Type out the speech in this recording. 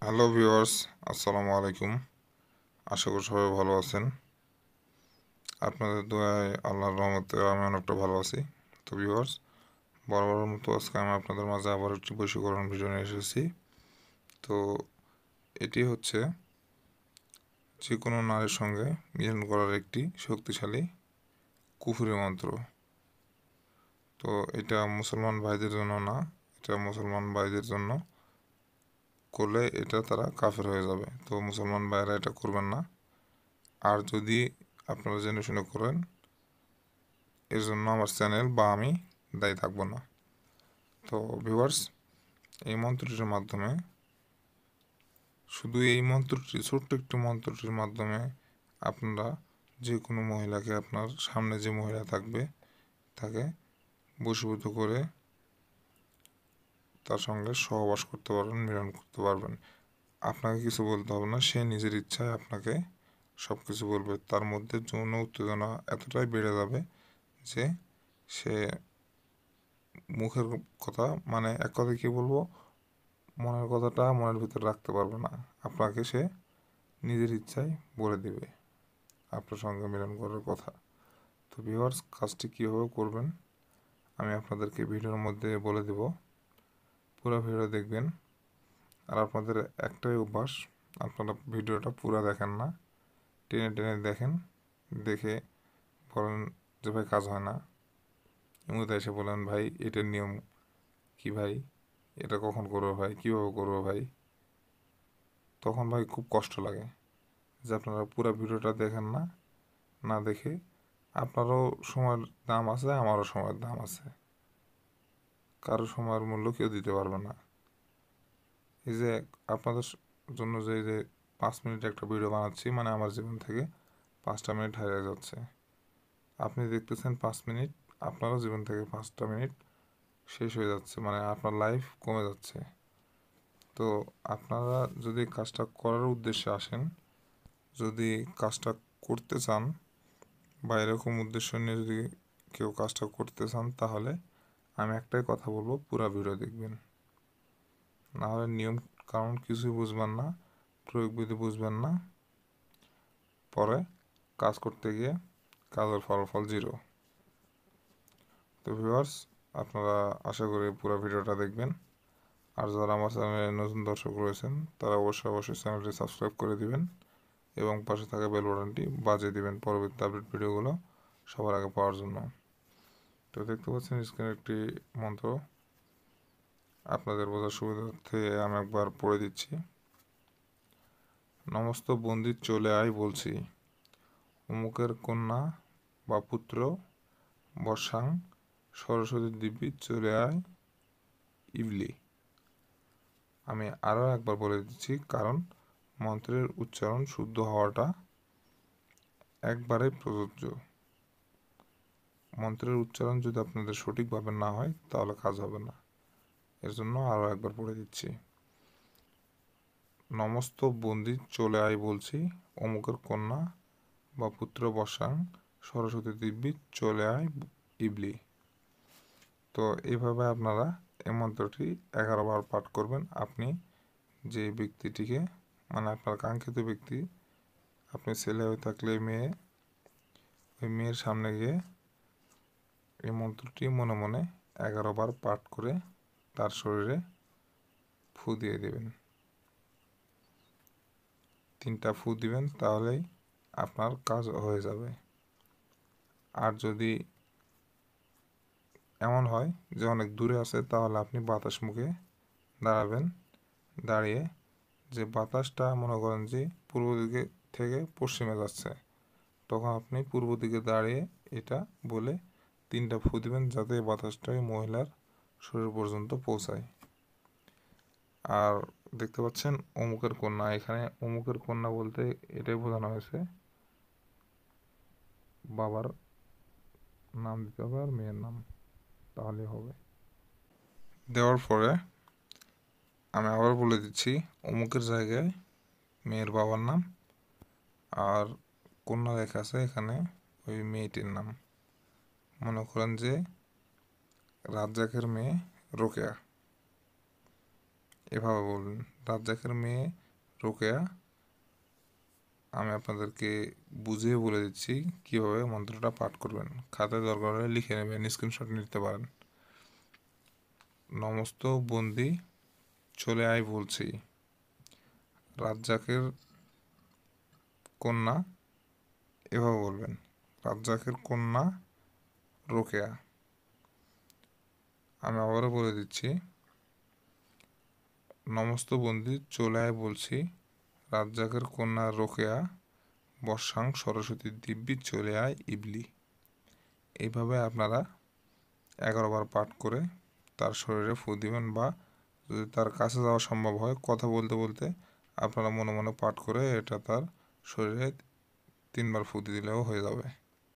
Hello viewers, আসসালামু আলাইকুম। আশা করি সবাই ভালো আছেন। আপনাদের দোয়ায় আল্লাহর রহমতে আমি অনেকটা ভালো আছি। তো ভিউয়ার্স, বরাবরের মতো আজকে আমি আপনাদের মাঝে আবার একটি বশীকরণ ভিডিও নিয়ে এসেছি। তো এটি হচ্ছে যে কোনো নারীর সঙ্গে মিলন করার একটি শক্তিশালী কুফরি মন্ত্র। তো এটা মুসলমান ভাইদের জন্য না, এটা মুসলমান ভাইদের জন্য করলে এটা তারা কাফের হয়ে যাবে। তো মুসলমান ভাইরা এটা করবেন না। আর যদি আপনারা জেনে শুনে করেন, এর জন্য আমার চ্যানেল বা আমি দায়ী থাকবো না। তো ভিউয়ার্স, এই মন্ত্রটির মাধ্যমে, শুধু এই মন্ত্রটি, ছোট্ট একটি মন্ত্রটির মাধ্যমে আপনারা যে কোনো মহিলাকে, আপনার সামনে যে মহিলা থাকবে তাকে বশীভূত করে তার সঙ্গে সহবাস করতে পারবেন, মিলন করতে পারবেন। আপনাকে কিছু বলতে হবে না, সে নিজের ইচ্ছায় আপনাকে সব কিছু বলবে। তার মধ্যে যৌন উত্তেজনা এতটাই বেড়ে যাবে যে সে মুখের কথা, মানে এক কথায় কী বলবো, মনের কথাটা মনের ভিতরে রাখতে পারবে না। আপনাকে সে নিজের ইচ্ছায় বলে দিবে আপনার সঙ্গে মিলন করার কথা। তো ভিউয়ার্স, কাজটি কীভাবে করবেন আমি আপনাদেরকে ভিডিওর মধ্যে বলে দেব। পুরো ভিডিও দেখবেন। আর আপনাদের একটাই অভ্যাস, আপনারা ভিডিওটা পুরো দেখেন না, টেনে টেনে দেখেন, দেখে বলেন যে ভাই কাজ হয় না, এমনিতে এসে বলেন ভাই এটার নিয়ম কি ভাই, এটা কখন করবো ভাই, কীভাবে করবো ভাই। তখন ভাই খুব কষ্ট লাগে যে আপনারা পুরো ভিডিওটা দেখেন না, না দেখে আপনারও সময়ের দাম আছে, আমারও সময়ের দাম আছে। কারো সময়ের মূল্য কেউ দিতে পারবে না। এই যে আপনাদের জন্য যে 5 মিনিট একটা ভিডিও বানাচ্ছি, মানে আমার জীবন থেকে 5টা মিনিট হারিয়ে যাচ্ছে। আপনি দেখতেছেন 5 মিনিট, আপনারও জীবন থেকে 5টা মিনিট শেষ হয়ে যাচ্ছে, মানে আপনার লাইফ কমে যাচ্ছে। তো আপনারা যদি কাজটা করার উদ্দেশ্যে আসেন, যদি কাজটা করতে চান, বা এরকম উদ্দেশ্য নিয়ে যদি কেউ কাজটা করতে চান, তাহলে আমি একটাই কথা বলবো, পুরো ভিডিও দেখবেন। না হলে নিয়ম কারণ কিছুই বুঝবেন না, প্রয়োগ বিধি বুঝবেন না, পরে কাজ করতে গিয়ে কাজের ফলাফল জিরো। তো ভিউয়ার্স, আপনারা আশা করি পুরো ভিডিওটা দেখবেন। আর যারা আমার চ্যানেলে নতুন দর্শক রয়েছেন, তারা অবশ্যই অবশ্যই চ্যানেলটি সাবস্ক্রাইব করে দিবেন এবং পাশে থাকা বেল বাটনটি বাজিয়ে দিবেন পরবর্তী আপডেট ভিডিওগুলো সবার আগে পাওয়ার জন্য। তো দেখতে পাচ্ছেন স্ক্রিনে একটি মন্ত্র, আপনাদের বোঝার সুবিধার্থে আমি একবার পড়ে দিচ্ছি। নমস্ত বন্দি চলে আয় বলছি, অমুকের কন্যা বা পুত্র বর্ষাং সরস্বতী দিব্যি চলে আয় ইবলি। আমি আরও একবার বলে দিচ্ছি, কারণ মন্ত্রের উচ্চারণ শুদ্ধ হওয়াটা একবারেই প্রযোজ্য। মন্ত্রের উচ্চারণ যদি আপনাদের সঠিকভাবে না হয় তাহলে কাজ হবে না। এর জন্য আরও একবার পড়ে দিচ্ছি। নমস্ত বন্দি চলে আয় বলছি, অমুকের কন্যা বা পুত্র বর্ষাং সরস্বতী দিব্যি চলে আয় ইবলি। তো এইভাবে আপনারা এই মন্ত্রটি 11বার পাঠ করবেন। আপনি যে ব্যক্তিটিকে, মানে আপনার কাঙ্ক্ষিত ব্যক্তি, আপনি ছেলে হয়ে থাকলে মেয়ে, ওই মেয়ের সামনে গিয়ে এই মন্ত্রটি মনে মনে 11বার পাঠ করে তার শরীরে ফু দিয়ে দেবেন। 3টা ফু দিবেন, তাহলেই আপনার কাজ হয়ে যাবে। আর যদি এমন হয় যে অনেক দূরে আছে, তাহলে আপনি বাতাস মুখে দাঁড়াবেন। দাঁড়িয়ে যে বাতাসটা মনে করেন যে পূর্ব দিকে থেকে পশ্চিমে যাচ্ছে, তখন আপনি পূর্ব দিকে দাঁড়িয়ে এটা বলে 3টা ফু দিবেন, যাতে বাতাসটা ওই মহিলার শরীর পর্যন্ত পৌঁছায়। আর দেখতে পাচ্ছেন অমুকের কন্যা, এখানে অমুকের কন্যা বলতে এটাই বোঝানো হয়েছে বাবার নাম দিতে হবে আর মেয়ের নাম, তাহলে হবে। দেওয়ার পরে আমি আবার বলে দিচ্ছি, অমুকের জায়গায় মেয়ের বাবার নাম, আর কন্যা লেখা আছে এখানে ওই মেয়েটির নাম। মনে করেন যে রাজ্জাকের মেয়ে রোকেয়া, এভাবে বলবেন, রাজ্জাকের মেয়ে রোকেয়া। আমি আপনাদেরকে বুঝিয়ে বলে দিচ্ছি কিভাবে মন্ত্রটা পাঠ করবেন। খাতায় দরকার হলে লিখে নেবেন, স্ক্রিনশট নিতে পারেন। নমস্ত বন্দি চলে আয় বলছি, রাজ্জাকের কন্যা, এভাবে বলবেন, রাজ্জাকের কন্যা রোকেয়া। আমি আবারও বলে দিচ্ছি, নমস্ত বন্দি চলে আয় বলছি, রাজ্জাকের কন্যা রোকেয়া, বর্ষাং সরস্বতী দিব্যি চলে আয় ইবলি। এইভাবে আপনারা 11 বার পাঠ করে তার শরীরে ফু দিবেন, বা যদি তার কাছে যাওয়া সম্ভব হয় কথা বলতে বলতে আপনারা মনে মনে পাঠ করে এটা তার শরীরে 3 বার ফু দিলেও হয়ে যাবে।